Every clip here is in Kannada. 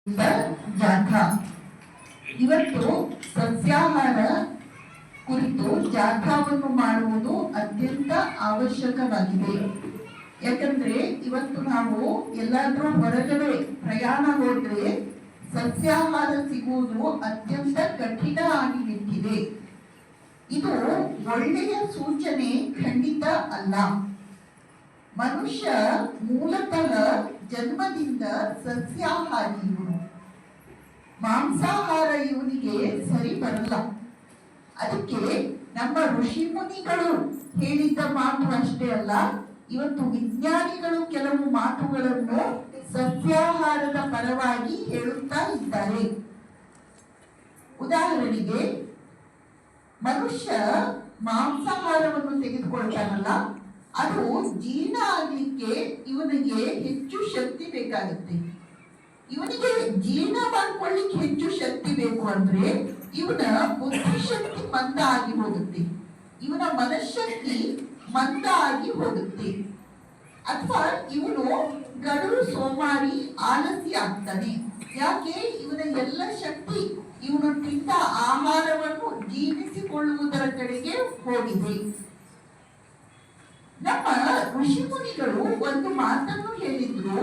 ಜಾಥಾ ಇವತ್ತು ಸಸ್ಯಾಹಾರ ಕುರಿತು ಜಾಥಾವನ್ನು ಮಾಡುವುದು ಅತ್ಯಂತ ಅವಶ್ಯಕವಾಗಿದೆ. ಯಾಕಂದ್ರೆ ಇವತ್ತು ನಾವು ಎಲ್ಲಾದ್ರೂ ಹೊರಗಡೆ ಪ್ರಯಾಣ ಹೋದ್ರೆ ಸಸ್ಯಾಹಾರ ಸಿಗುವುದು ಅತ್ಯಂತ ಕಠಿಣ ಆಗಿ ನಿಂತಿದೆ. ಇದು ಒಳ್ಳೆಯ ಸೂಚನೆ ಖಂಡಿತ ಅಲ್ಲ. ಮನುಷ್ಯ ಮೂಲತಃ ಜನ್ಮದಿಂದ ಸಸ್ಯಾಹಾರಿ. ಇವನು ಮಾಂಸಾಹಾರ ಇವನಿಗೆ ಸರಿ ಬರಲ್ಲ. ಅದಕ್ಕೆ ನಮ್ಮ ಋಷಿ ಮುನಿಗಳು ಹೇಳಿದ್ದ ಮಾತು ಅಷ್ಟೇ ಅಲ್ಲ, ಇವತ್ತು ವಿಜ್ಞಾನಿಗಳು ಕೆಲವು ಮಾತುಗಳನ್ನು ಸಸ್ಯಾಹಾರದ ಪರವಾಗಿ ಹೇಳುತ್ತಾ ಇದ್ದಾರೆ. ಉದಾಹರಣೆಗೆ, ಮನುಷ್ಯ ಮಾಂಸಾಹಾರವನ್ನು ತೆಗೆದುಕೊಳ್ತಾನಲ್ಲ, ಅದು ಜೀರ್ಣ ಆಗ್ಲಿಕ್ಕೆ ಇವನಿಗೆ ಹೆಚ್ಚು ಶಕ್ತಿ ಬೇಕಾಗುತ್ತೆ. ಇವನಿಗೆ ಜೀರ್ಣ ಮಾಡ್ಕೊಳ್ಳಿಕ್ಕೆ ಹೆಚ್ಚು ಶಕ್ತಿ ಬೇಕು ಅಂದ್ರೆ ಇವನ ಬುದ್ಧಿಶಕ್ತಿ ಮಂದ ಆಗಿ ಹೋಗುತ್ತೆ, ಇವನ ಮನಃಶಕ್ತಿ ಮಂದ ಆಗಿ ಹೋಗುತ್ತೆ, ಅಥವಾ ಇವನು ಗಡು ಸೋಮಾರಿ ಆಲಸಿ ಆಗ್ತಾನೆ. ಯಾಕೆ? ಇವನ ಎಲ್ಲ ಶಕ್ತಿ ಇವನು ತಿಂದ ಆಹಾರವನ್ನು ಜೀರ್ಣಿಸಿಕೊಳ್ಳುವುದರ ಕಡೆಗೆ ಹೋಗಿದೆ. ನಮ್ಮ ಋಷಿ ಮುನಿಗಳು ಒಂದು ಮಾತನ್ನು ಹೇಳಿದ್ರು,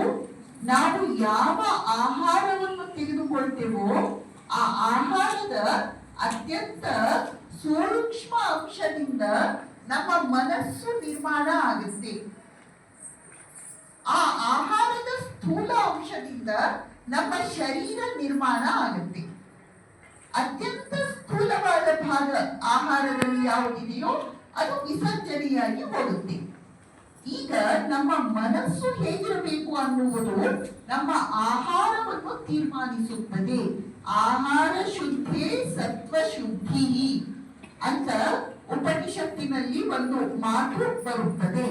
ನಾವು ಯಾವ ಆಹಾರವನ್ನು ತೆಗೆದುಕೊಳ್ತೇವೋ ಆ ಆಹಾರದ ಅತ್ಯಂತ ಸೂಕ್ಷ್ಮ ಅಂಶದಿಂದ ನಮ್ಮ ಮನಸ್ಸು ನಿರ್ಮಾಣ ಆಗುತ್ತೆ. ಆ ಆಹಾರದ ಸ್ಥೂಲ ಅಂಶದಿಂದ ನಮ್ಮ ಶರೀರ ನಿರ್ಮಾಣ ಆಗುತ್ತೆ. ಅತ್ಯಂತ ಸ್ಥೂಲವಾದ ಭಾಗ ಆಹಾರದಲ್ಲಿ ಯಾವುದಿದೆಯೋ ಅದು ವಿಸರ್ಜನೆಯಾಗಿ ಹೋಗುತ್ತೆ. ಈಗ ನಮ್ಮ ಮನಸ್ಸು ಹೇಗಿರಬೇಕು ಅನ್ನುವುದು ನಮ್ಮ ಆಹಾರವನ್ನು ತೀರ್ಮಾನಿಸುತ್ತದೆ. ಆಹಾರ ಶುದ್ಧಿ ಸತ್ವ ಶುದ್ಧಿ ಅಂತ ಉಪನಿಷತ್ತಿನಲ್ಲಿ ಒಂದು ಮಾತು ಬರುತ್ತದೆ.